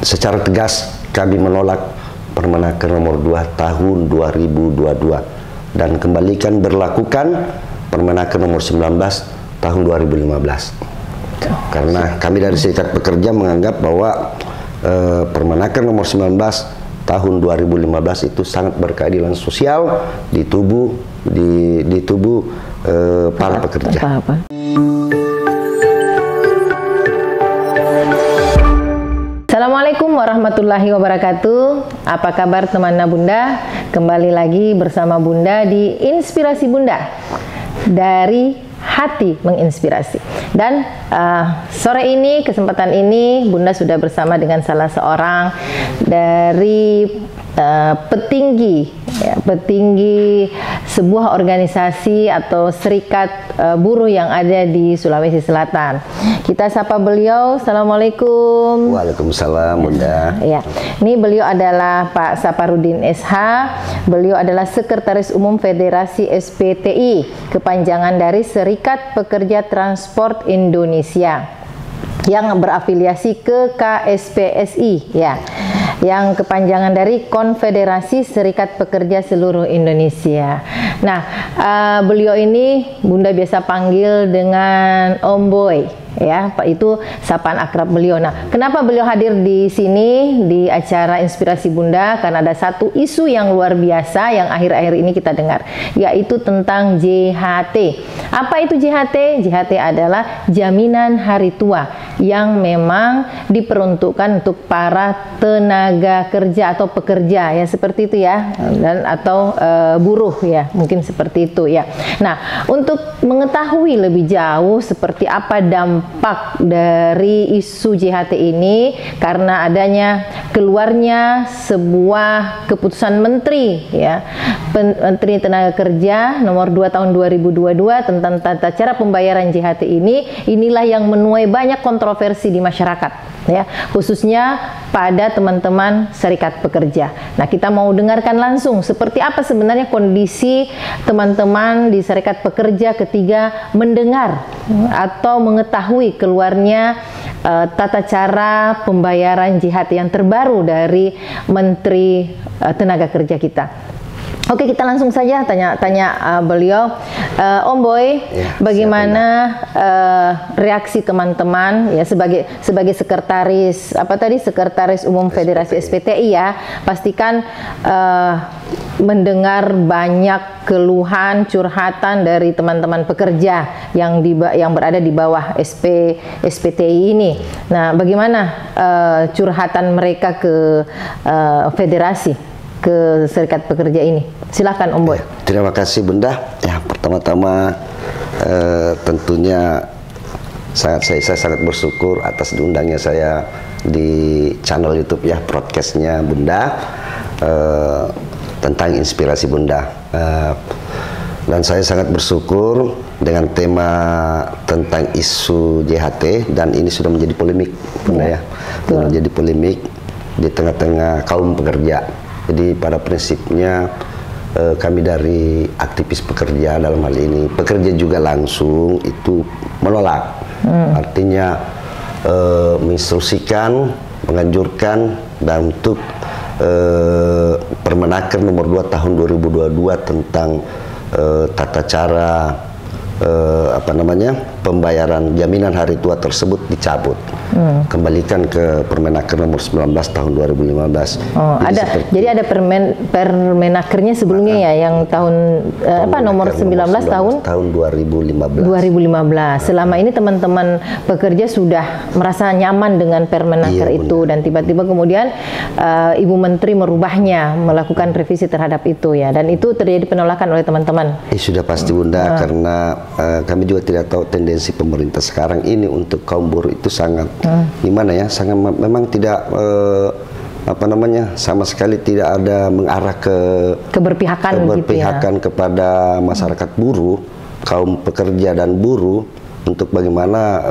secara tegas kami menolak Permenaker nomor 2 tahun 2022 dan kembalikan berlakukan Permenaker nomor 19 tahun 2015. Karena kami dari Serikat Pekerja menganggap bahwa Permenaker nomor 19 tahun 2015 itu sangat berkeadilan sosial di tubuh para pekerja. Assalamualaikum warahmatullahi wabarakatuh. Apa kabar teman-teman Bunda? Kembali lagi bersama Bunda di Inspirasi Bunda, dari hati menginspirasi. Dan sore ini, kesempatan ini, Bunda sudah bersama dengan salah seorang dari petinggi sebuah organisasi atau serikat buruh yang ada di Sulawesi Selatan. Kita sapa beliau. Assalamualaikum. Waalaikumsalam, Bunda. Ya, ini beliau adalah Pak Saparudin SH. Beliau adalah Sekretaris Umum Federasi SPTI, kepanjangan dari Serikat Pekerja Transport Indonesia, yang berafiliasi ke KSPSI, ya, yang kepanjangan dari Konfederasi Serikat Pekerja Seluruh Indonesia. Nah, beliau ini Bunda biasa panggil dengan Om Boy, ya, Pak, itu sapaan akrab beliau. Nah, kenapa beliau hadir di sini di acara Inspirasi Bunda? Karena ada satu isu yang luar biasa yang akhir-akhir ini kita dengar, yaitu tentang JHT. Apa itu JHT? JHT adalah jaminan hari tua yang memang diperuntukkan untuk para tenaga kerja atau pekerja, ya, seperti itu ya, dan atau buruh, ya, mungkin seperti itu ya. Nah, untuk mengetahui lebih jauh seperti apa dampak dari isu JHT ini, karena adanya keluarnya sebuah keputusan Menteri, ya, Menteri Tenaga Kerja nomor 2 tahun 2022 tentang tata cara pembayaran JHT ini, inilah yang menuai banyak kontroversi di masyarakat, ya, khususnya pada teman-teman serikat pekerja. Nah, kita mau dengarkan langsung seperti apa sebenarnya kondisi teman-teman di serikat pekerja ketika mendengar atau mengetahui keluarnya tata cara pembayaran JHT yang terbaru dari Menteri Tenaga Kerja kita. Oke, kita langsung saja tanya beliau. Om Boy, ya, bagaimana reaksi teman-teman, ya, sebagai sekretaris Sekretaris Umum Federasi SPTI, ya, pastikan mendengar banyak keluhan, curhatan dari teman-teman pekerja yang berada di bawah SPTI ini. Nah, bagaimana curhatan mereka ke federasi, ke serikat pekerja ini? Silakan Om Boy. Ya, terima kasih Bunda. Ya, pertama-tama tentunya saya sangat bersyukur atas diundangnya saya di channel YouTube, ya, broadcastnya Bunda tentang Inspirasi Bunda. Dan saya sangat bersyukur dengan tema tentang isu JHT, dan ini sudah menjadi polemik, Bunda, ya, sudah menjadi polemik di tengah-tengah kaum pekerja. Jadi pada prinsipnya kami dari aktivis pekerja, dalam hal ini pekerja juga langsung, itu menolak. Artinya menginstruksikan, menganjurkan, dan untuk Permenaker nomor 2 tahun 2022 tentang tata cara pembayaran jaminan hari tua tersebut dicabut, kembalikan ke Permenaker nomor 19 tahun 2015. Oh, jadi ada Permenakernya sebelumnya, ya, yang tahun nomor 19 tahun 2015. Selama ini teman-teman pekerja sudah merasa nyaman dengan Permenaker, iya, itu, dan tiba-tiba kemudian Ibu Menteri merubahnya, melakukan revisi terhadap itu, ya, dan itu terjadi penolakan oleh teman-teman. Sudah pasti Bunda, karena kami juga tidak tahu tendensi pemerintah sekarang ini untuk kaum buruh itu sangat gimana, ya, sangat memang tidak sama sekali tidak ada mengarah ke keberpihakan gitu, ya, kepada masyarakat buruh, kaum pekerja dan buruh, untuk bagaimana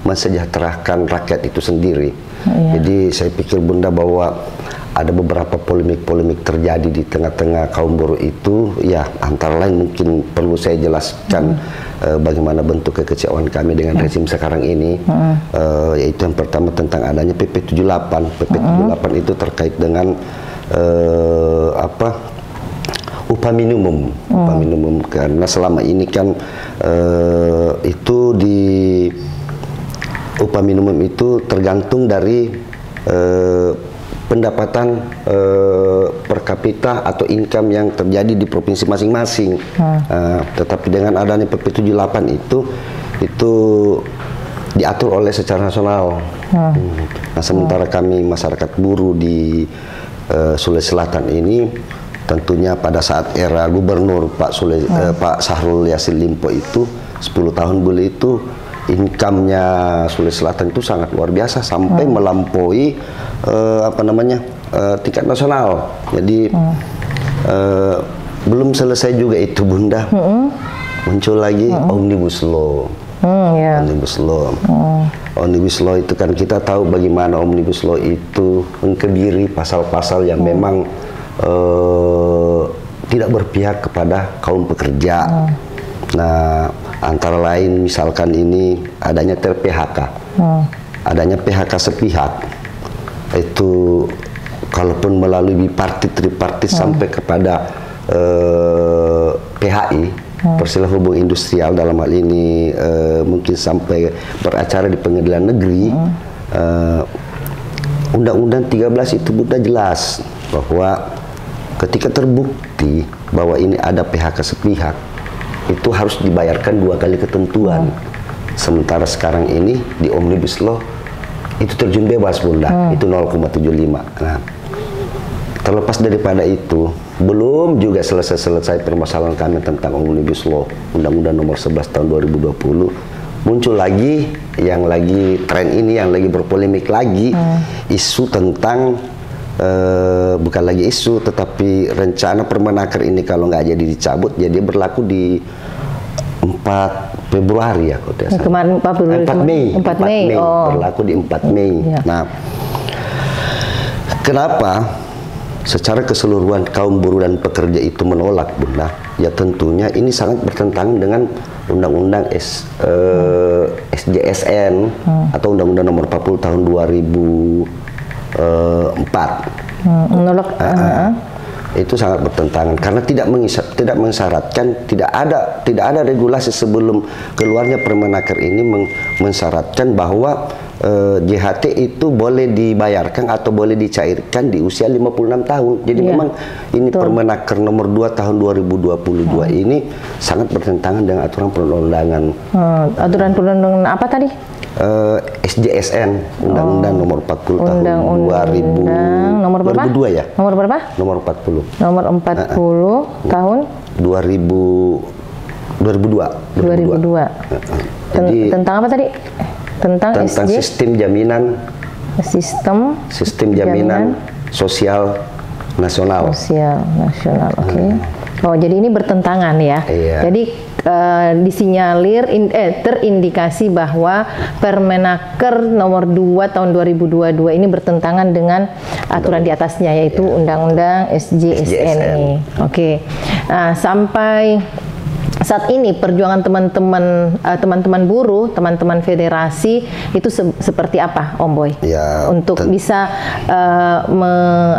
mensejahterakan rakyat itu sendiri. Jadi saya pikir Bunda bahwa ada beberapa polemik-polemik terjadi di tengah-tengah kaum buruh itu, ya antara lain mungkin perlu saya jelaskan bagaimana bentuk kekecewaan kami dengan rezim sekarang ini, yaitu yang pertama tentang adanya PP 78. PP 78 itu terkait dengan upah minimum, karena selama ini kan itu di upah minimum itu tergantung dari pendapatan per kapita atau income yang terjadi di provinsi masing-masing. Tetapi dengan adanya PP 78 itu diatur oleh secara nasional. Nah, sementara kami masyarakat buruh di Sulawesi Selatan ini tentunya pada saat era Gubernur Pak Syahrul Yassin Limpo itu 10 tahun beliau itu income-nya Sulawesi Selatan itu sangat luar biasa sampai melampaui tingkat nasional. Jadi belum selesai juga itu, Bunda. Muncul lagi Omnibus Law. Omnibus Law. Omnibus Law itu kan kita tahu bagaimana Omnibus Law itu mengkebiri pasal-pasal yang memang tidak berpihak kepada kaum pekerja. Nah, antara lain misalkan ini adanya ter-PHK, adanya PHK sepihak, itu kalaupun melalui bipartit, tripartit sampai kepada PHI, Perselisihan Hubung Industrial dalam hal ini mungkin sampai beracara di pengadilan negeri. Undang-Undang 13 itu sudah jelas bahwa ketika terbukti bahwa ini ada PHK sepihak, itu harus dibayarkan 2 kali ketentuan. Sementara sekarang ini di Omnibus Law itu terjun bebas, Bunda, itu 0,75. Nah, terlepas daripada itu, belum juga selesai permasalahan kami tentang Omnibus Law, Undang-Undang Nomor 11 Tahun 2020, muncul lagi yang lagi tren ini, yang lagi berpolemik lagi, isu tentang bukan lagi isu, tetapi rencana Permenaker ini kalau nggak jadi dicabut, jadi berlaku di 4 Februari ya, kalau tidak salah. Kemarin 4 Mei. Berlaku di 4 Mei. Nah, kenapa secara keseluruhan kaum buruh dan pekerja itu menolak, Bunda? Ya tentunya ini sangat bertentangan dengan Undang-Undang SJSN atau Undang-Undang Nomor 40 Tahun 2004. Menolak. Itu sangat bertentangan karena tidak mensyaratkan, tidak ada regulasi sebelum keluarnya Permenaker ini mensyaratkan bahwa JHT itu boleh dibayarkan atau boleh dicairkan di usia 56 tahun. Jadi memang ini Permenaker nomor 2 tahun 2022 ini sangat bertentangan dengan aturan perundangan. Aturan perundangan apa tadi? SJSN, Undang-Undang Nomor 40 Tahun 2000. Nomor berapa? 2002 ya? Nomor berapa? Nomor 40. Nomor 40 tahun 2002. Jadi tentang apa tadi? Tentang sistem jaminan sosial nasional. Oke. Oh, jadi ini bertentangan ya. Jadi disinyalir terindikasi bahwa Permenaker nomor 2 tahun 2022 ini bertentangan dengan aturan di atasnya, yaitu Undang-Undang SJSN ini. Oke. Nah, sampai saat ini perjuangan teman-teman buruh, teman-teman federasi itu seperti apa, Om Boy? Ya, untuk bisa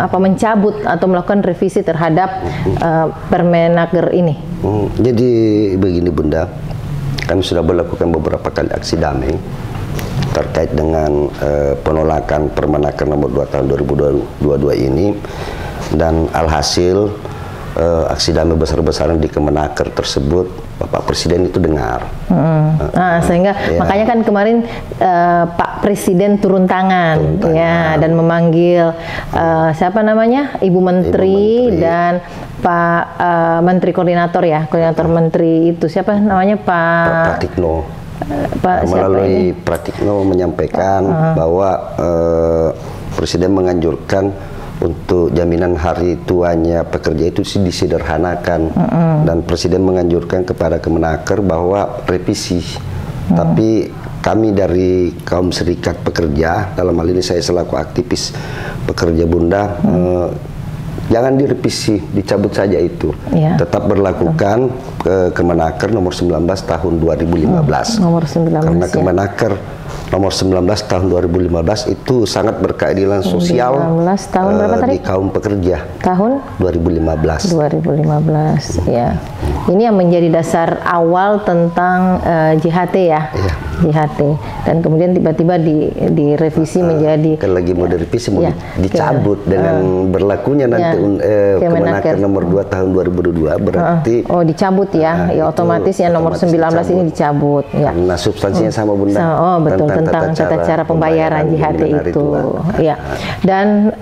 mencabut atau melakukan revisi terhadap Permenaker ini. Jadi begini, Bunda, kami sudah melakukan beberapa kali aksi damai terkait dengan penolakan Permenaker nomor 2 tahun 2022 ini, dan alhasil aksi damai besar-besaran di Kemenaker tersebut Bapak Presiden itu dengar. Sehingga makanya kan kemarin Pak Presiden turun tangan, dan memanggil siapa namanya, Ibu Menteri dan Pak Menteri Koordinator Koordinator Menteri itu siapa namanya, Pak Pratikno. Melalui Pratikno menyampaikan bahwa Presiden menganjurkan untuk jaminan hari tuanya pekerja itu disederhanakan, dan Presiden menganjurkan kepada Kemenaker bahwa revisi. Tapi kami dari kaum serikat pekerja, dalam hal ini saya selaku aktivis pekerja Bunda, jangan direvisi, dicabut saja itu. Tetap berlakukan Kemenaker nomor 19 tahun 2015. Nomor 19. Karena Kemenaker nomor 19 tahun 2015 itu sangat berkeadilan sosial 19 tahun berapa tadi? Di kaum pekerja. Tahun 2015. 2015 ya. Ini yang menjadi dasar awal tentang JHT ya. JHT, dan kemudian tiba-tiba direvisi menjadi kan lagi mau direvisi, mau dicabut dengan berlakunya nanti Kemenaker nomor 2 tahun 2022 berarti dicabut ya. Ya otomatis yang nomor 19 dicabut. Ini dicabut ya. Karena substansinya sama Bunda. Betul, tentang tata cara pembayaran JHT itu. Ya. Dan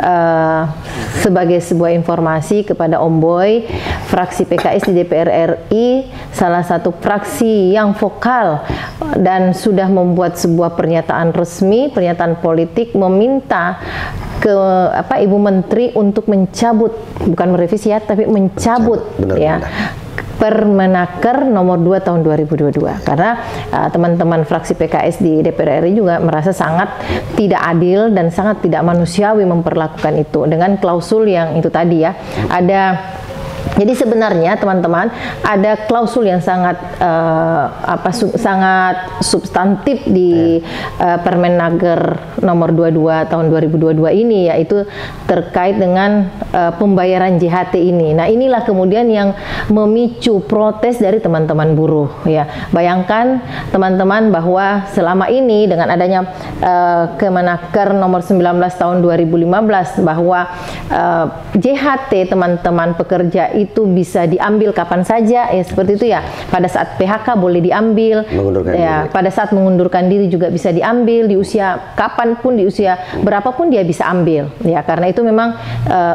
sebagai sebuah informasi kepada Om Boy, fraksi PKS di DPR RI salah satu fraksi yang vokal dan sudah membuat sebuah pernyataan resmi, pernyataan politik meminta ke Ibu Menteri untuk mencabut, bukan merevisi ya, tapi mencabut ya. Permenaker nomor 2 tahun 2022, karena teman-teman fraksi PKS di DPR RI juga merasa sangat tidak adil dan sangat tidak manusiawi memperlakukan itu dengan klausul yang itu tadi ya. Jadi sebenarnya teman-teman ada klausul yang sangat sangat substantif di Permenaker nomor 22 tahun 2022 ini, yaitu terkait dengan pembayaran JHT ini. Nah, inilah kemudian yang memicu protes dari teman-teman buruh ya. Bayangkan teman-teman bahwa selama ini dengan adanya Kemenaker nomor 19 tahun 2015 bahwa JHT teman-teman pekerja itu bisa diambil kapan saja ya, seperti itu ya. Pada saat PHK boleh diambil ya, pada saat mengundurkan diri juga bisa diambil, di usia kapanpun, di usia berapapun dia bisa ambil ya, karena itu memang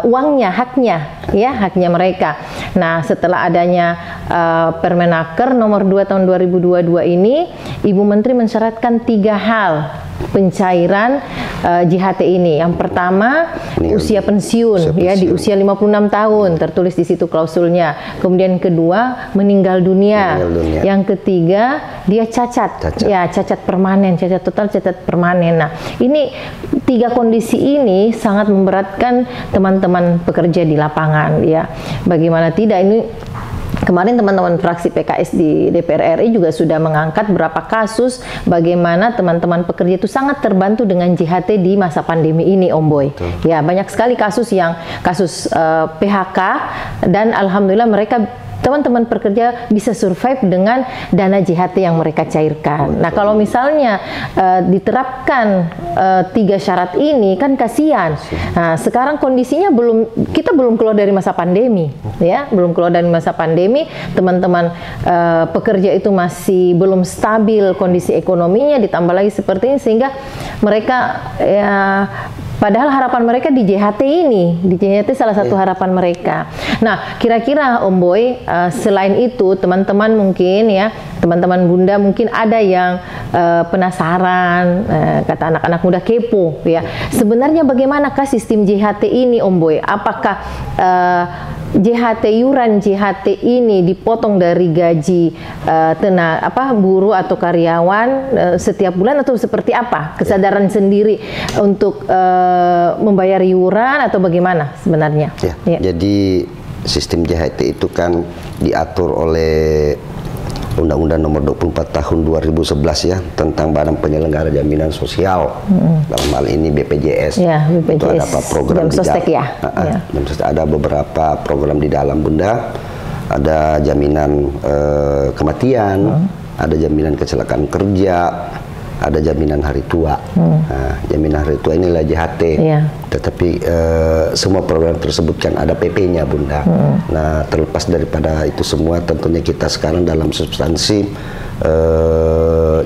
uangnya, haknya mereka. Nah, setelah adanya Permenaker nomor 2 tahun 2022 ini, Ibu Menteri mensyaratkan 3 hal pencairan JHT ini. Yang pertama, usia pensiun ya, di usia 56 tahun tertulis di situ klausulnya. Kemudian kedua, meninggal dunia. Yang ketiga, dia cacat. Ya, cacat permanen, cacat total, cacat permanen. Nah, ini 3 kondisi ini sangat memberatkan teman-teman pekerja di lapangan ya. Bagaimana tidak, ini kemarin teman-teman fraksi PKS di DPR RI juga sudah mengangkat beberapa kasus bagaimana teman-teman pekerja itu sangat terbantu dengan JHT di masa pandemi ini, Om Boy. Ya, banyak sekali kasus PHK, dan alhamdulillah mereka teman-teman pekerja bisa survive dengan dana JHT yang mereka cairkan. Nah, kalau misalnya diterapkan 3 syarat ini kan kasihan. Nah, sekarang kondisinya kita belum keluar dari masa pandemi, ya, belum keluar dari masa pandemi. Teman-teman pekerja itu masih belum stabil kondisi ekonominya, ditambah lagi seperti ini sehingga mereka ya, padahal harapan mereka di JHT ini, di JHT salah satu harapan mereka. Nah, kira-kira Om Boy, selain itu teman-teman mungkin ya, teman-teman Bunda mungkin ada yang penasaran, kata anak-anak muda kepo ya. Sebenarnya bagaimanakah sistem JHT ini, Om Boy? Apakah iuran JHT ini dipotong dari gaji buruh atau karyawan setiap bulan, atau seperti apa? Kesadaran sendiri untuk membayar iuran atau bagaimana sebenarnya? Ya. Jadi sistem JHT itu kan diatur oleh Undang-Undang Nomor 24 Tahun 2011 ya, tentang Badan Penyelenggara Jaminan Sosial. Dalam hal ini BPJS. Ya, BPJS. Itu ada program di dalam. Ada beberapa program di dalam, Bunda. Ada jaminan kematian, ada jaminan kecelakaan kerja, ada jaminan hari tua. Nah, jaminan hari tua inilah JHT. Tetapi semua program tersebut kan ada PP-nya, Bunda. Nah, terlepas daripada itu semua, tentunya kita sekarang dalam substansi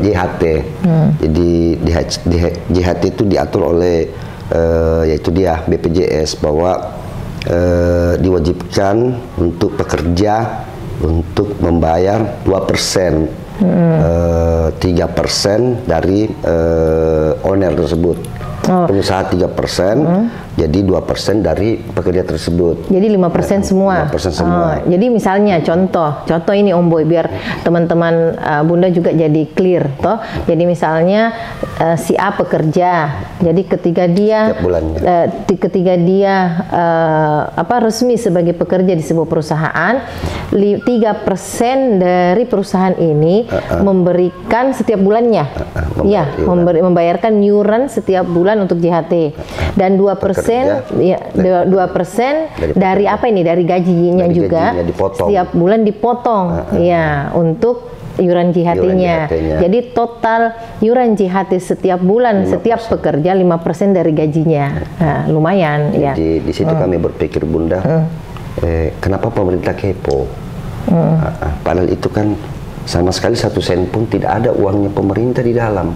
JHT. Jadi JHT itu diatur oleh yaitu dia BPJS, bahwa diwajibkan untuk pekerja untuk membayar 2%. 3% dari owner tersebut. Pengusaha 3%, Jadi 2% dari pekerja tersebut. Jadi 5% semua. 5% semua. Jadi misalnya contoh ini Om Boy, biar teman-teman Bunda juga jadi clear toh. Jadi misalnya si A pekerja. Jadi ketika dia resmi sebagai pekerja di sebuah perusahaan, 3% dari perusahaan ini memberikan setiap bulannya. Membayarkan iuran setiap bulan untuk JHT. Dan 2% dari apa ini, dari gajinya juga setiap bulan dipotong untuk iuran JHT-nya. Jadi total iuran JHT setiap bulan 5%. Setiap pekerja 5% dari gajinya. Nah, lumayan. Jadi di situ kami berpikir, Bunda, kenapa pemerintah kepo? Padahal itu kan sama sekali 1 sen pun tidak ada uangnya pemerintah di dalam.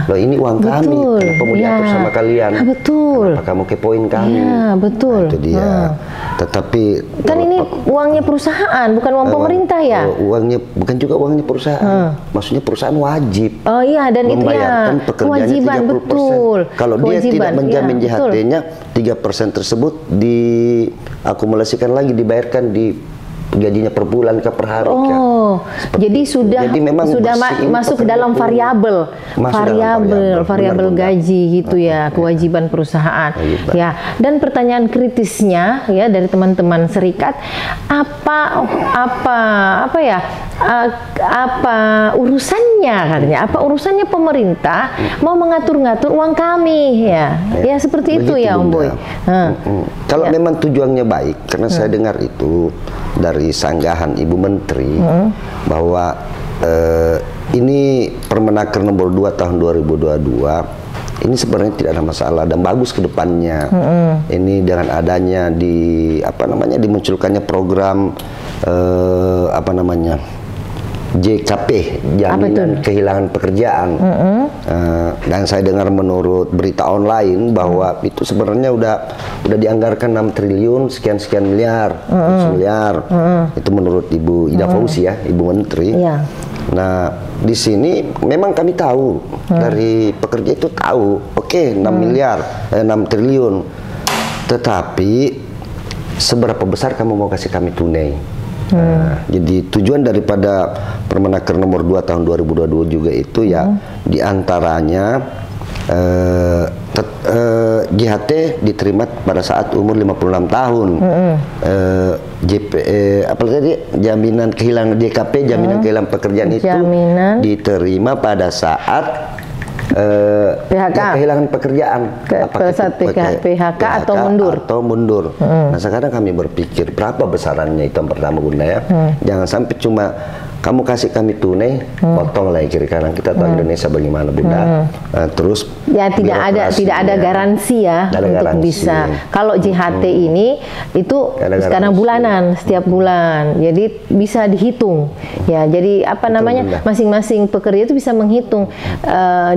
Loh, ini uang kami, kenapa mau diatur sama kalian? Kenapa kamu kepoin kami? Betul. Nah, itu dia. Tetapi kan ini uangnya perusahaan, bukan uang pemerintah ya? Uangnya bukan juga uangnya perusahaan. Maksudnya perusahaan wajib. Dan itu membayarkan pekerjaannya 30%. Betul. Kalau dia tidak menjamin JHT-nya, 3% tersebut diakumulasikan lagi, dibayarkan di gajinya per bulan ke per hari. Jadi memang sudah masuk dalam variabel gaji gitu ya, kewajiban perusahaan. Ya, dan pertanyaan kritisnya ya dari teman-teman serikat, apa urusannya katanya? Apa urusannya pemerintah mau mengatur-ngatur uang kami ya? Ya seperti itu ya, Om Boy. Kalau memang tujuannya baik, karena saya dengar itu dari sanggahan Ibu Menteri bahwa ini Permenaker nomor 2 tahun 2022 ini sebenarnya tidak ada masalah dan bagus ke depannya. Ini dengan adanya dimunculkannya program JKP, jaminan kehilangan pekerjaan. Dan saya dengar menurut berita online bahwa itu sebenarnya udah dianggarkan 6 triliun sekian miliar, miliar. Itu menurut Ibu Ida Fauzi ya, Ibu Menteri. Nah, di sini memang kami tahu dari pekerja itu tahu, 6 triliun. Tetapi seberapa besar kamu mau kasih kami tunai? Jadi tujuan daripada Permenaker nomor 2 tahun 2022 juga itu ya diantaranya JHT diterima pada saat umur 56 tahun. Jaminan kehilangan JKP, jaminan kehilangan pekerjaan itu diterima pada saat kehilangan pekerjaan, PHK atau mundur. Nah, sekarang kami berpikir berapa besarannya itu yang pertama, Bunda ya. Jangan sampai cuma kamu kasih kami tunai, potong lagi kiri kanan. Kita tahu Indonesia bagaimana, Bunda. Terus ya tidak ada garansi ya untuk bisa. Kalau JHT ini itu sekarang bulanan, setiap bulan. Jadi bisa dihitung. Ya, jadi masing-masing pekerja itu bisa menghitung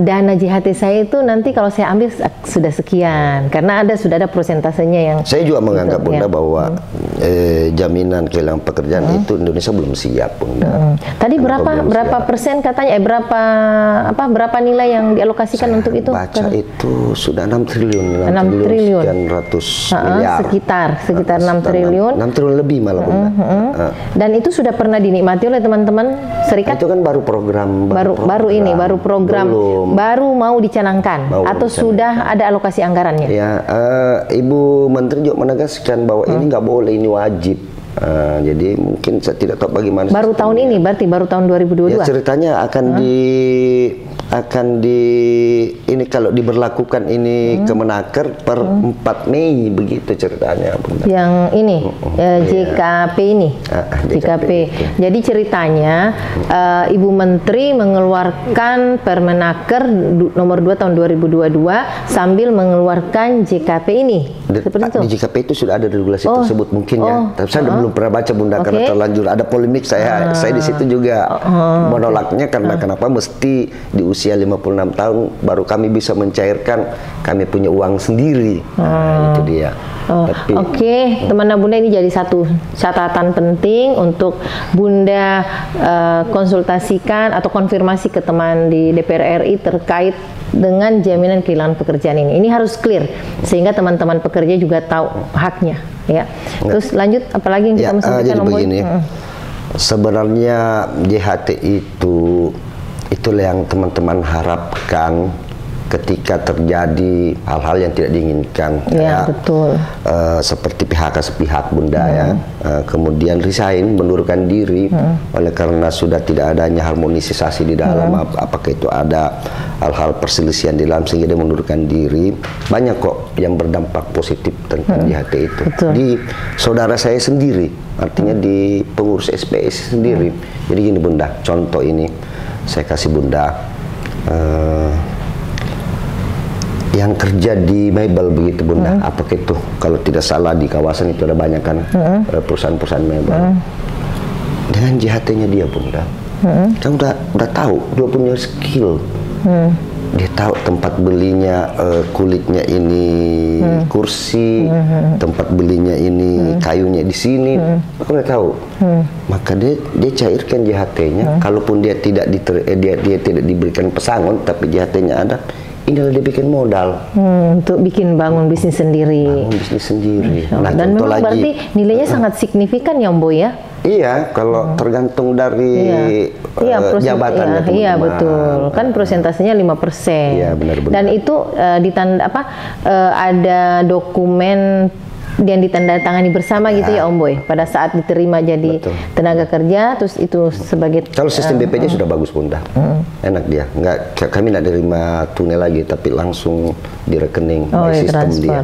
dana JHT saya itu nanti kalau saya ambil sudah sekian. Karena sudah ada prosentasenya yang. Saya juga menganggap, Bunda, bahwa jaminan kehilangan pekerjaan itu Indonesia belum siap, Bunda. Tadi berapa persen katanya, berapa nilai yang dialokasikan untuk itu? Baca itu sudah 6 triliun, 6 triliun sekian ratus miliar. Sekitar 6 triliun. 6 triliun lebih malah, Bunda. Dan itu sudah pernah dinikmati oleh teman-teman serikat? Itu kan baru program. Baru mau dicanangkan atau sudah ada alokasi anggarannya? Ya, Ibu Menteri juga menegaskan bahwa ini nggak boleh, ini wajib. Jadi mungkin saya tidak tahu bagaimana. Baru tahun ini, berarti baru tahun 2022. Ya, ceritanya akan ini kalau diberlakukan ini Kemenaker per 4 Mei begitu ceritanya, Bunda. Yang ini JKP ini. JKP. Jadi ceritanya Ibu Menteri mengeluarkan Permenaker nomor 2 tahun 2022 sambil mengeluarkan JKP ini. Seperti itu. Di JKP itu sudah ada regulasi tersebut mungkin ya. Tapi saya belum pernah baca, Bunda, karena terlanjur ada polemik. Saya di situ juga menolaknya karena kenapa mesti di usia 56 tahun baru kami bisa mencairkan kami punya uang sendiri. Itu dia. Teman Bunda, ini jadi satu catatan penting untuk Bunda konsultasikan atau konfirmasi ke teman di DPR RI terkait dengan jaminan kehilangan pekerjaan ini. Ini harus clear sehingga teman-teman pekerja juga tahu haknya, ya. Terus lanjut, apalagi yang kita mesti sampaikan, jadi begini, sebenarnya JHT itulah yang teman-teman harapkan ketika terjadi hal-hal yang tidak diinginkan, ya, betul. Seperti PHK sepihak, Bunda, ya, kemudian resign, mundurkan diri oleh karena sudah tidak adanya harmonisasi di dalam, apakah itu ada hal-hal perselisihan di dalam sehingga dia mundurkan diri. Banyak kok yang berdampak positif tentang JHT itu. Betul. Di saudara saya sendiri, artinya di pengurus SPS sendiri. Jadi gini, Bunda, contoh ini saya kasih Bunda. Yang kerja di mebel begitu, Bunda, apakah itu kalau tidak salah di kawasan itu ada banyak kan perusahaan-perusahaan mebel. Dengan JHT-nya dia, Bunda, kan udah tahu, dia punya skill, dia tahu tempat belinya kulitnya ini kursi, tempat belinya ini kayunya di sini, aku udah tahu. Maka dia cairkan JHT-nya, kalaupun dia tidak diberikan pesangon, tapi JHT-nya ada. Inilah dia bikin modal untuk bangun bisnis sendiri. Nah, dan memang berarti nilainya sangat signifikan ya, Om Boy, ya? Iya, kalau tergantung dari jabatannya. Iya, betul. Kan prosentasenya 5%. Iya, benar-benar. Dan itu ada dokumen yang ditandatangani bersama gitu ya, Om Boy, pada saat diterima jadi tenaga kerja, terus itu sebagai kalau sistem BPJ sudah bagus, Bunda, enak dia, kami nggak terima tunai lagi, tapi langsung di rekening sistem transfer. Dia.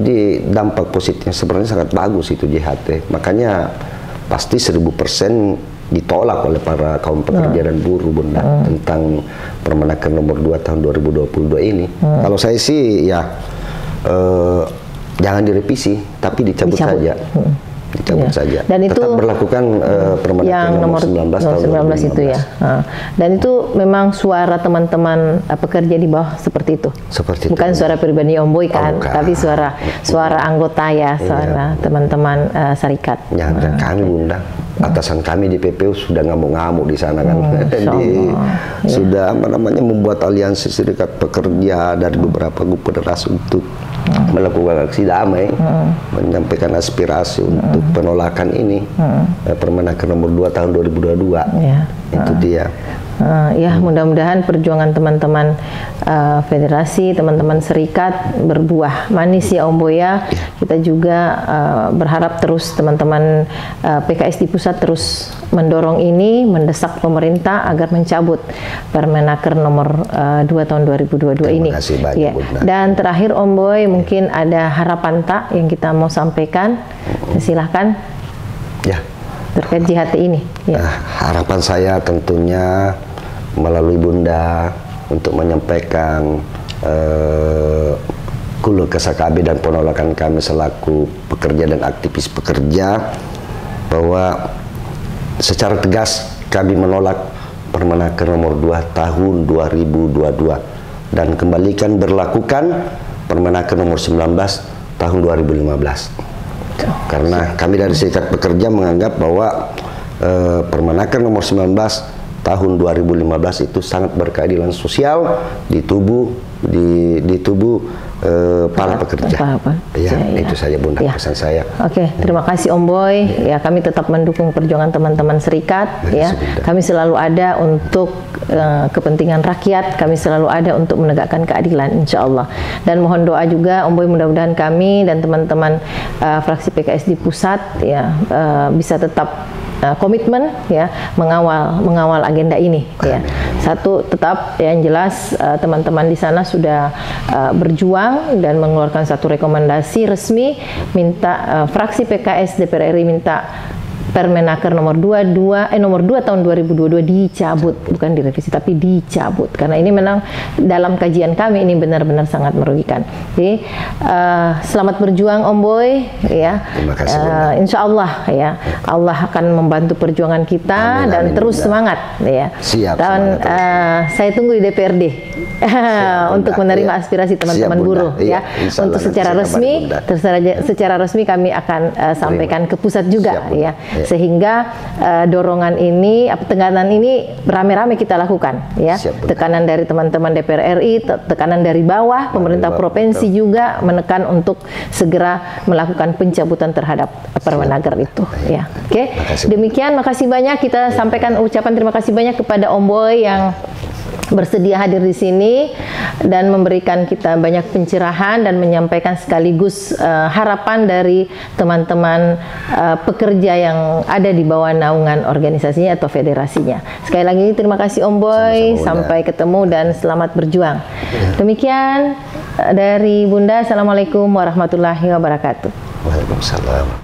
Jadi dampak positifnya sebenarnya sangat bagus itu JHT, makanya pasti 1000% ditolak oleh para kaum pekerja dan buruh, Bunda, tentang Permenaker nomor 2 tahun 2022 ini. Kalau saya sih ya jangan direvisi, tapi dicabut saja. Dicabut saja. Dan itu tetap berlakukan Permenaker nomor 19 tahun 2015 itu ya. Dan itu memang suara teman-teman pekerja di bawah seperti itu. Bukan suara pribadi Om Boy kan, tapi suara anggota ya, suara teman-teman serikat. Ya, dan kami, Bunda, atasan kami di PPU sudah ngamuk-ngamuk di sana kan. Sudah membuat aliansi serikat pekerja dari beberapa konfederasi untuk melakukan aksi damai, menyampaikan aspirasi untuk penolakan ini, Permenaker nomor 2 tahun 2022. Itu dia. Ya, mudah-mudahan perjuangan teman-teman federasi, teman-teman serikat berbuah manis ya, Om Boy, ya. Kita juga berharap terus teman-teman PKS di pusat terus mendorong ini, mendesak pemerintah agar mencabut Permenaker nomor 2 tahun 2022 ini. Terima kasih banyak, Bunda. Dan terakhir, Om Boy, mungkin ada harapan tak yang kita mau sampaikan? Silahkan. Ya. Terkait JHT ini. Ya. Harapan saya tentunya melalui Bunda untuk menyampaikan keluh kesah kami dan penolakan kami selaku pekerja dan aktivis pekerja, bahwa secara tegas kami menolak Permenaker nomor 2 tahun 2022 dan kembalikan berlakukan Permenaker nomor 19 tahun 2015. Karena kami dari serikat pekerja menganggap bahwa Permenaker nomor 19 tahun 2015 itu sangat berkeadilan sosial di tubuh para pekerja. Ya, itu saja, Bunda, pesan saya. Oke, terima kasih Om Boy. Ya, kami tetap mendukung perjuangan teman-teman serikat. Ya, kami selalu ada untuk kepentingan rakyat. Kami selalu ada untuk menegakkan keadilan, insya Allah. Dan mohon doa juga, Om Boy, mudah-mudahan kami dan teman-teman fraksi PKS di pusat ya bisa tetap komitmen ya mengawal agenda ini ya. Satu, tetap yang jelas teman-teman di sana sudah berjuang dan mengeluarkan satu rekomendasi resmi minta fraksi PKS DPR RI minta Permenaker nomor 2 tahun 2022 dicabut, bukan direvisi tapi dicabut, karena ini memang dalam kajian kami ini benar-benar sangat merugikan. Jadi selamat berjuang Om Boy ya. Terima kasih, insya Allah ya, Allah akan membantu perjuangan kita. Amin, dan amin, terus semangat ya. Siap. Dan saya tunggu di DPRD untuk menerima aspirasi teman-teman buruh ya. Untuk secara resmi, kami akan sampaikan ke pusat juga ya. Sehingga dorongan ini, tekanan ini rame-rame kita lakukan, ya. Tekanan dari teman-teman DPR RI, tekanan dari bawah, pemerintah provinsi juga menekan untuk segera melakukan pencabutan terhadap Permenaker itu, ya. Oke, demikian, makasih banyak, kita sampaikan ucapan terima kasih banyak kepada Om Boy yang bersedia hadir di sini dan memberikan kita banyak pencerahan dan menyampaikan sekaligus harapan dari teman-teman pekerja yang ada di bawah naungan organisasinya atau federasinya. Sekali lagi terima kasih Om Boy, sampai ketemu dan selamat berjuang. Demikian dari Bunda, Assalamualaikum warahmatullahi wabarakatuh. Waalaikumsalam.